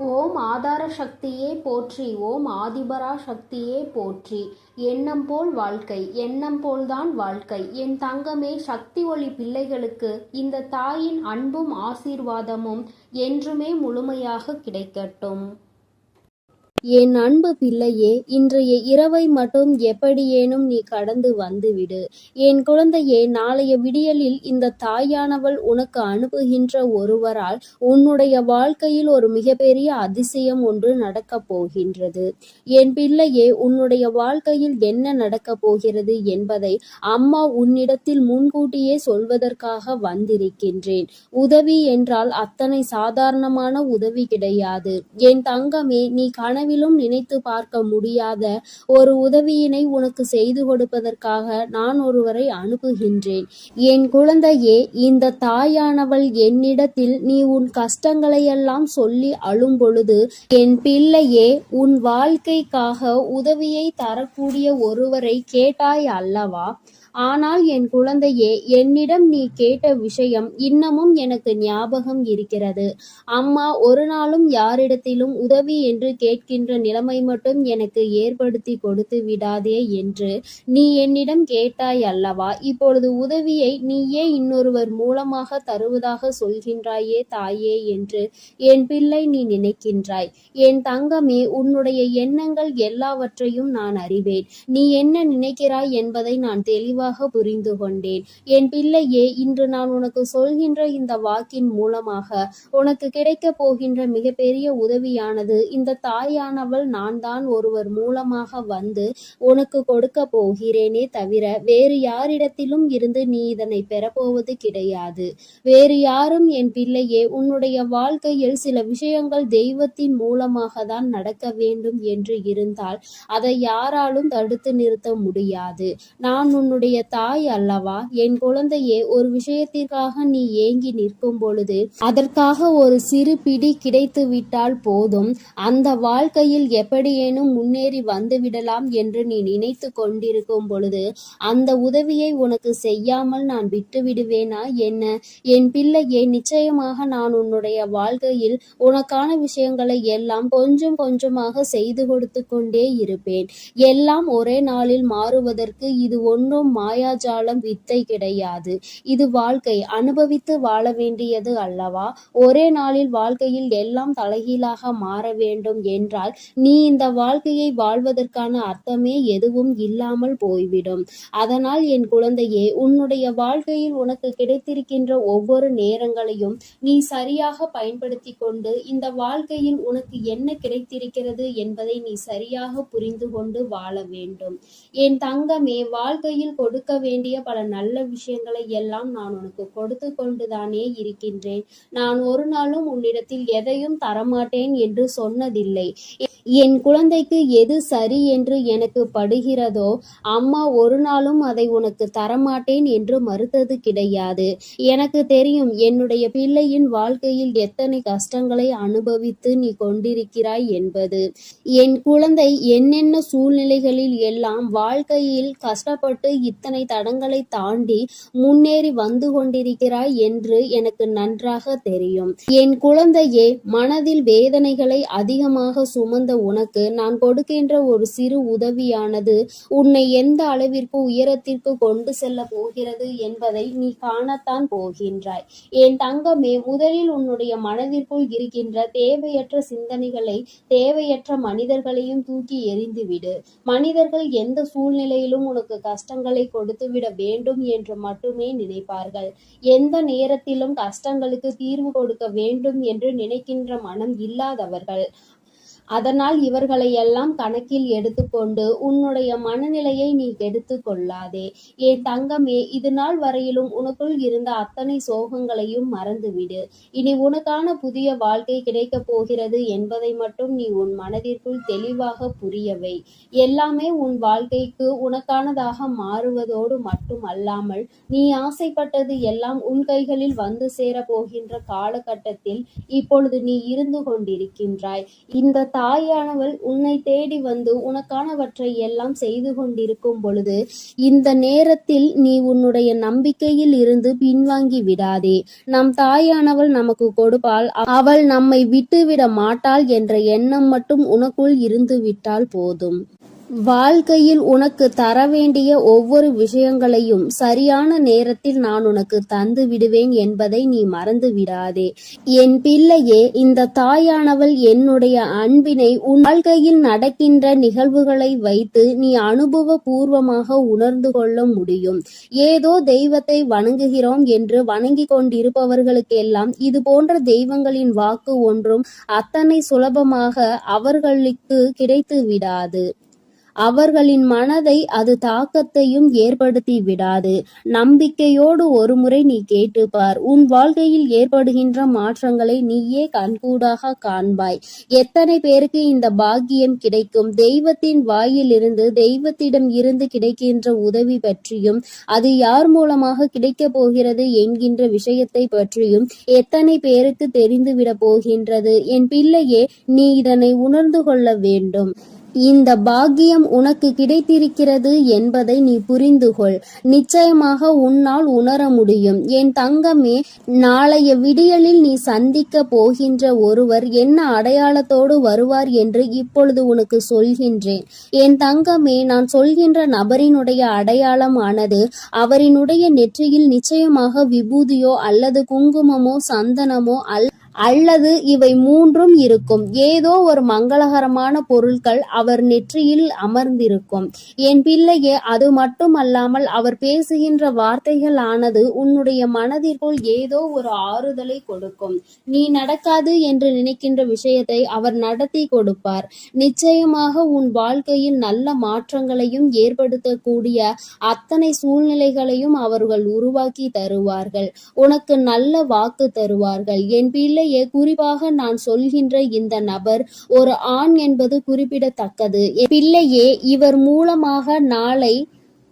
ஓம் ஆதார சக்தியே போற்றி, ஓம் ஆதிபரா சக்தியே போற்றி. எண்ணம் போல் வாழ்க்கை, எண்ணம் போல்தான் வாழ்க்கை. என் தங்கமே, சக்தி ஒளி பிள்ளைகளுக்கு இந்த தாயின் அன்பும் ஆசீர்வாதமும் என்றுமே முழுமையாக கிடைக்கட்டும். என் அன்பு பிள்ளையே, இன்றைய இரவை மட்டும் எப்படியேனும் நீ கடந்து வந்துவிடு. என் குழந்தையே, நாளைய விடியலில் இந்த தாயானவள் உனக்கு அனுப்புகின்ற ஒருவரால் உன்னுடைய வாழ்க்கையில் ஒரு மிகப்பெரிய அதிசயம் ஒன்று நடக்கப் போகின்றது. என் பிள்ளையே, உன்னுடைய வாழ்க்கையில் என்ன நடக்கப் போகிறது என்பதை அம்மா உன்னிடத்தில் முன்கூட்டியே சொல்வதற்காக வந்திருக்கின்றேன். உதவி என்றால் அத்தனை சாதாரணமான உதவி கிடையாது. என் தங்கமே, நீ கனவிலும் நினைத்து பார்க்க முடியாத ஒரு உதவியினை உனக்கு செய்து கொடுப்பதற்காக நான் ஒருவரை அனுப்புகின்றேன். என் குழந்தையே, இந்த தாயானவள் என்னிடத்தில் நீ உன் கஷ்டங்களையெல்லாம் சொல்லி அழும் பொழுது, என் பிள்ளையே, உன் வாழ்க்கைக்காக உதவியை தரக்கூடிய ஒருவரை கேட்டாய் அல்லவா? ஆனால் என் குழந்தையே, என்னிடம் நீ கேட்ட விஷயம் இன்னமும் எனக்கு ஞாபகம் இருக்கிறது. அம்மா ஒரு நாளும் யாரிடத்திலும் உதவி என்று கேட்கின்ற நிலைமை மட்டும் எனக்கு ஏற்படுத்தி கொடுத்து விடாதே என்று நீ என்னிடம் கேட்டாய் அல்லவா? இப்பொழுது உதவியை நீயே இன்னொருவர் மூலமாக தருவதாக சொல்கின்றாயே தாயே என்று என் பிள்ளை நீ நினைக்கின்றாய். என் தங்கமே, உன்னுடைய எண்ணங்கள் எல்லாவற்றையும் நான் அறிவேன். நீ என்ன நினைக்கிறாய் என்பதை நான் தெளிவாக புரிந்து கொண்டேன். என் பிள்ளையே, இன்று நான் உனக்கு சொல்கின்ற இந்த வாக்கின் மூலமாக உனக்கு கிடைக்க போகின்ற மிகப்பெரிய உதவியானது இந்த தாயானவள் நான் தான் ஒருவர் மூலமாக வந்து உனக்கு கொடுக்க போகிறேனே தவிர வேறு யாரிடத்திலும் இருந்து நீ இதனை பெறப்போவது கிடையாது. வேறு யாரும் என் பிள்ளையே, உன்னுடைய வாழ்க்கையில் சில விஷயங்கள் தெய்வத்தின் மூலமாக தான் நடக்க வேண்டும் என்று இருந்தால் அதை யாராலும் தடுத்து நிறுத்த முடியாது. நான் உன்னுடைய தாய் அல்லவா? என் குழந்தையே, ஒரு விஷயத்திற்காக நீ ஏங்கி நிற்கும் பொழுது அதற்காக ஒரு சிறு பிடி கிடைத்து விட்டால் போதும், அந்த வாழ்க்கையில் எப்படியேனும் முன்னேறி வந்துவிடலாம் என்று நீ நினைத்து கொண்டிருக்கும் பொழுது அந்த உதவியை உனக்கு செய்யாமல் நான் விட்டு விடுவேனா என்ன? என் பிள்ளையே, நிச்சயமாக நான் உன்னுடைய வாழ்க்கையில் உனக்கான விஷயங்களை எல்லாம் கொஞ்சம் கொஞ்சமாக செய்து கொடுத்து கொண்டே இருப்பேன். எல்லாம் ஒரே நாளில் மாறுவதற்கு இது ஒன்றும் மாயாஜாலம் வித்தை கிடையாது. இது வாழ்க்கை, அனுபவித்து வாழ வேண்டியது அல்லவா? ஒரே நாளில் வாழ்க்கையில் எல்லாம் தலைகீழாக மாற வேண்டும் என்றால் நீ இந்த வாழ்க்கையை வாழ்வதற்கான அர்த்தமே எதுவும் இல்லாமல் போய்விடும். அதனால் என் குழந்தையே, உன்னுடைய வாழ்க்கையில் உனக்கு கிடைத்திருக்கின்ற ஒவ்வொரு நேரங்களையும் நீ சரியாக பயன்படுத்தி கொண்டு இந்த வாழ்க்கையில் உனக்கு என்ன கிடைத்திருக்கிறது என்பதை நீ சரியாக புரிந்து கொண்டு வாழ வேண்டும். என் தங்கமே, வாழ்க்கையில் கொடுக்க வேண்டிய பல நல்ல விஷயங்களை எல்லாம் நான் உனக்கு கொடுத்து கொண்டுதானே இருக்கின்றேன். நான் ஒரு நாளும் உன்னிடத்தில் எதையும் தரமாட்டேன் என்று சொன்னதில்லை. என் குழந்தைக்கு எது சரி என்று எனக்கு படுகிறதோ அம்மா ஒரு நாளும் அதை உனக்கு தரமாட்டேன் என்று மறுத்தது கிடையாது. எனக்கு தெரியும் என்னுடைய பிள்ளையின் வாழ்க்கையில் எத்தனை கஷ்டங்களை அனுபவித்து நீ கொண்டிருக்கிறாய் என்பது. என் குழந்தை என்னென்ன சூழ்நிலைகளில் எல்லாம் வாழ்க்கையில் கஷ்டப்பட்டு இத்தனை தடங்களை தாண்டி முன்னேறி வந்து கொண்டிருக்கிறாய் என்று எனக்கு நன்றாக தெரியும். என் குழந்தையே, மனதில் வேதனைகளை அதிகமாக சுமந்த உனக்கு நான் கொடுக்கின்ற ஒரு சிறு உதவியானது உன்னை எந்த அளவிற்கு உயரத்திற்கு கொண்டு செல்ல போகிறது என்பதை நீ காணத்தான் போகின்றாய். என் தங்கமே, முதலில் உன்னுடைய மனதிற்குள் இருக்கின்ற தேவையற்ற சிந்தனைகளை, தேவையற்ற மனிதர்களையும் தூக்கி எறிந்துவிடு. மனிதர்கள் எந்த சூழ்நிலையிலும் உனக்கு கஷ்டங்களை கொடுத்துவிட வேண்டும் என்று மட்டுமே நினைப்பார்கள். எந்த நேரத்திலும் கஷ்டங்களுக்கு தீர்வு கொடுக்க வேண்டும் என்று நினைக்கின்ற மனம் இல்லாதவர்கள். அதனால் இவர்களை எல்லாம் கணக்கில் எடுத்துக்கொண்டு உன்னுடைய மனநிலையை நீ கெடுத்து கொள்ளாதே. என் தங்கமே, இது நாள் வரையிலும் உனக்குள் இருந்த அத்தனை சோகங்களையும் மறந்துவிடு. இனி உனக்கான புதிய வாழ்க்கை கிடைக்கப் போகிறது என்பதை மட்டும் நீ உன் மனதிற்குள் தெளிவாக புரியவை. எல்லாமே உன் வாழ்க்கைக்கு உனக்கானதாக மாறுவதோடு மட்டும் அல்லாமல் நீ ஆசைப்பட்டது எல்லாம் உன் கைகளில் வந்து சேர போகின்ற காலகட்டத்தில் இப்பொழுது நீ இருந்து கொண்டிருக்கின்றாய். இந்த தாயானவள் உன்னை தேடி வந்து உனக்கானவற்றை எல்லாம் செய்து கொண்டிருக்கும் பொழுது இந்த நேரத்தில் நீ உன்னுடைய நம்பிக்கையில் இருந்து பின்வாங்கி விடாதே. நம் தாயானவள் நமக்கு கொடுப்பாள், அவள் நம்மை விட்டுவிட மாட்டாள் என்ற எண்ணம் மட்டும் உனக்குள் இருந்து விட்டால் போதும். வாழ்க்கையில் உனக்கு தர வேண்டிய ஒவ்வொரு விஷயங்களையும் சரியான நேரத்தில் நான் உனக்கு தந்து விடுவேன் என்பதை நீ மறந்து விடாதே. என் பிள்ளையே, இந்த தாயானவள் என்னுடைய அன்பினை உன் வாழ்க்கையில் நடக்கின்ற நிகழ்வுகளை வைத்து நீ அனுபவ பூர்வமாக உணர்ந்து கொள்ள முடியும். ஏதோ தெய்வத்தை வணங்குகிறோம் என்று வணங்கி கொண்டிருப்பவர்களுக்கெல்லாம் இது போன்ற தெய்வங்களின் வாக்கு ஒன்றும் அத்தனை சுலபமாக அவர்களுக்கு கிடைத்து விடாது. அவர்களின் மனதை அது தாக்கத்தையும் ஏற்படுத்தி விடாது. நம்பிக்கையோடு ஒருமுறை நீ கேட்டுப்பார். உன் வாழ்க்கையில் ஏற்படுகின்ற மாற்றங்களை நீயே கண்கூடாக காண்பாய். எத்தனை பேருக்கு இந்த பாக்கியம் கிடைக்கும்? தெய்வத்தின் வாயிலிருந்து, தெய்வத்திடம் இருந்து கிடைக்கின்ற உதவி பற்றியும், அது யார் மூலமாக கிடைக்கப் போகிறது என்கின்ற விஷயத்தை பற்றியும் எத்தனை பேருக்கு தெரிந்துவிட போகின்றது? என் பிள்ளையே, நீ இதனை உணர்ந்து கொள்ள வேண்டும். இந்த பாக்கியம் உனக்கு கிடைத்திருக்கிறது என்பதை நீ புரிந்துகொள். நிச்சயமாக உன்னால் உணர முடியும். என் தங்கமே, நாளைய விடியலில் நீ சந்திக்க போகின்ற ஒருவர் என்ன அடையாளத்தோடு வருவார் என்று இப்பொழுது உனக்கு சொல்கின்றேன். என் தங்கமே, நான் சொல்கின்ற நபரினுடைய அடையாளமானது அவரினுடைய நெற்றியில் நிச்சயமாக விபூதியோ அல்லது குங்குமமோ சந்தனமோ அல்லது இவை மூன்றும் இருக்கும். ஏதோ ஒரு மங்களகரமான பொருட்கள் அவர் நெற்றியில் அமர்ந்திருக்கும். என் பிள்ளையே, அது மட்டுமல்லாமல் அவர் பேசுகின்ற வார்த்தைகள் ஆனது உன்னுடைய மனதிற்குள் ஏதோ ஒரு ஆறுதலை கொடுக்கும். நீ நடக்காது என்று நினைக்கின்ற விஷயத்தை அவர் நடத்தி கொடுப்பார். நிச்சயமாக உன் வாழ்க்கையில் நல்ல மாற்றங்களையும் ஏற்படுத்தக்கூடிய அத்தனை சூழ்நிலைகளையும் அவர்கள் உருவாக்கி தருவார்கள். உனக்கு நல்ல வாக்கு தருவார்கள். என் பிள்ளை, குறிப்பாக நான் சொல்கின்ற இந்த நபர் ஒரு ஆண் என்பது குறிப்பிடத்தக்கது. பிள்ளையே, இவர் மூலமாக நாளை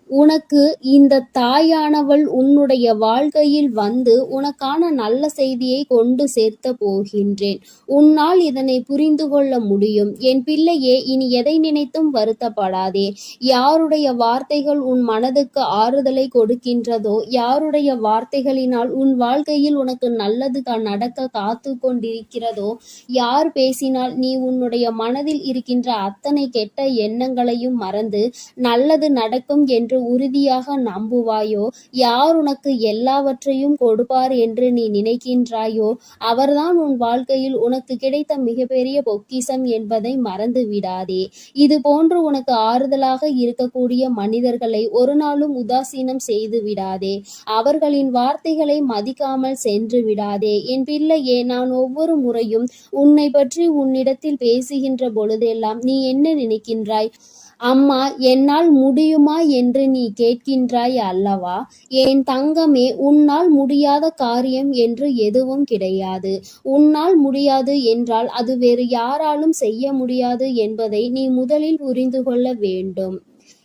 உனக்கு இந்த தாயானவள் உன்னுடைய வாழ்க்கையில் வந்து உனக்கான நல்ல செய்தியை கொண்டு சேர்த்த போகின்றேன். உன்னால் இதனை புரிந்து கொள்ள முடியும். என் பிள்ளையே, இனி எதை நினைத்தும் வருத்தப்படாதே. யாருடைய வார்த்தைகள் உன் மனதுக்கு ஆறுதலை கொடுக்கின்றதோ, யாருடைய வார்த்தைகளினால் உன் வாழ்க்கையில் உனக்கு நல்லது நடக்க காத்து கொண்டிருக்கிறதோ, யார் பேசினால் நீ உன்னுடைய மனதில் இருக்கின்ற அத்தனை கெட்ட எண்ணங்களையும் மறந்து நல்லது நடக்கும் என்று உறுதியாக நம்புவாயோ, யார் உனக்கு எல்லாவற்றையும் கொடுப்பார் என்று நீ நினைக்கின்றாயோ, அவர்தான் உன் வாழ்க்கையில் உனக்கு கிடைத்த மிகப்பெரிய பொக்கிஷம் என்பதை மறந்து விடாதே. இது போன்று உனக்கு ஆறுதலாக இருக்கக்கூடிய மனிதர்களை ஒரு நாளும் உதாசீனம் செய்து விடாதே. அவர்களின் வார்த்தைகளை மதிக்காமல் சென்று விடாதே. என் பிள்ளையே, நான் ஒவ்வொரு முறையும் உன்னை பற்றி உன்னிடத்தில் பேசுகின்ற பொழுதெல்லாம் நீ என்ன நினைக்கின்றாய்? அம்மா, என்னால் முடியுமா என்று நீ கேட்கின்றாய் அல்லவா? என் தங்கமே, உன்னால் முடியாத காரியம் என்று எதுவும் கிடையாது. உன்னால் முடியாது என்றால் அது வேறு யாராலும் செய்ய முடியாது என்பதை நீ முதலில் புரிந்து கொள்ள வேண்டும்.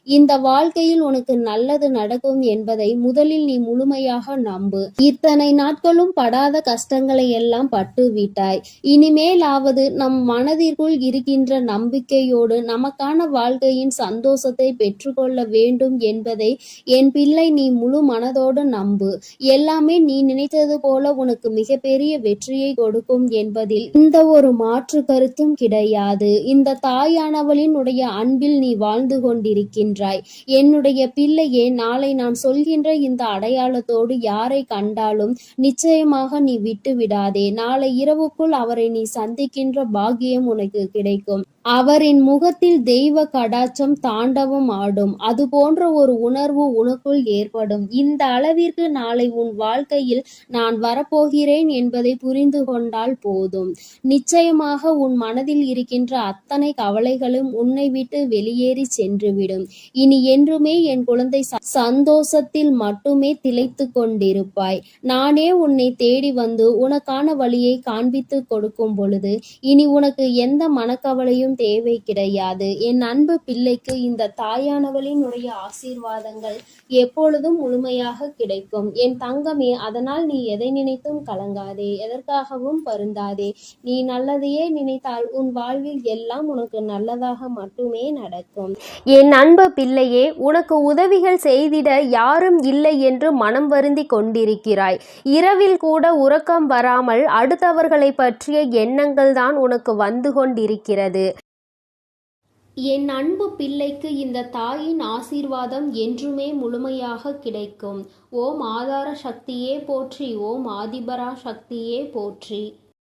இந்த வாழ்க்கையில் உனக்கு நல்லது நடக்கும் என்பதை முதலில் நீ முழுமையாக நம்பு. இத்தனை நாட்களும் படாத கஷ்டங்களை எல்லாம் பட்டு விட்டாய். இனிமேலாவது நம் மனதிற்குள் இருக்கின்ற நம்பிக்கையோடு நமக்கான வாழ்க்கையின் சந்தோஷத்தை பெற்றுக்கொள்ள வேண்டும் என்பதை என் பிள்ளை நீ முழு மனதோடு நம்பு. எல்லாமே நீ நினைத்தது போல உனக்கு மிகப்பெரிய வெற்றியை கொடுக்கும் என்பதில் இந்த ஒரு மாற்று கருத்தும் கிடையாது. இந்த தாயானவளின் உடைய அன்பில் நீ வாழ்ந்து கொண்டிருக்கின்ற என்னுடைய பிள்ளையே, நாளை நான் சொல்கின்ற இந்த அடையாளத்தோடு யாரை கண்டாலும் நிச்சயமாக நீ விட்டு விடாதே. நாளை இரவுக்குள் அவரை நீ சந்திக்கின்ற பாக்கியம் உனக்கு கிடைக்கும். அவரின் முகத்தில் தெய்வ கடாட்சம் தாண்டவம் ஆடும். அது போன்ற ஒரு உணர்வு உனக்குள் ஏற்படும். இந்த அளவிற்கு நாளை உன் வாழ்க்கையில் நான் வரப்போகிறேன் என்பதை புரிந்து கொண்டால் போதும். நிச்சயமாக உன் மனதில் இருக்கின்ற அத்தனை கவலைகளும் உன்னை விட்டு வெளியேறி சென்றுவிடும். இனி என்றுமே என் குழந்தை சந்தோஷத்தில் மட்டுமே திளைத்து கொண்டிருப்பாய். நானே உன்னை தேடி வந்து உனக்கான வழியை காண்பித்து கொடுக்கும் பொழுது இனி உனக்கு எந்த மனக்கவலையும் ஒன்றும் தேவை கிடையாது. என் அன்பு பிள்ளைக்கு இந்த தாயானவளினுடைய ஆசீர்வாதங்கள் எப்பொழுதும் முழுமையாக கிடைக்கும். என் தங்கமே, அதனால் நீ எதை நினைத்தும் கலங்காதே, எதற்காகவும் வருந்தாதே. நீ நல்லதையே நினைத்தால் உன் வாழ்வில் எல்லாம் உனக்கு நல்லதாக மட்டுமே நடக்கும். என் அன்பு பிள்ளையே, உனக்கு உதவிகள் செய்திட யாரும் இல்லை என்று மனம் வருந்தி கொண்டிருக்கிறாய். இரவில் கூட உறக்கம் வராமல் அடுத்தவர்களை பற்றிய எண்ணங்கள் தான் உனக்கு வந்து கொண்டிருக்கிறது. என் அன்பு பிள்ளைக்கு இந்த தாயின் ஆசீர்வாதம் என்றுமே முழுமையாக கிடைக்கும். ஓம் ஆதார சக்தியே போற்றி, ஓம் ஆதிபரா சக்தியே போற்றி.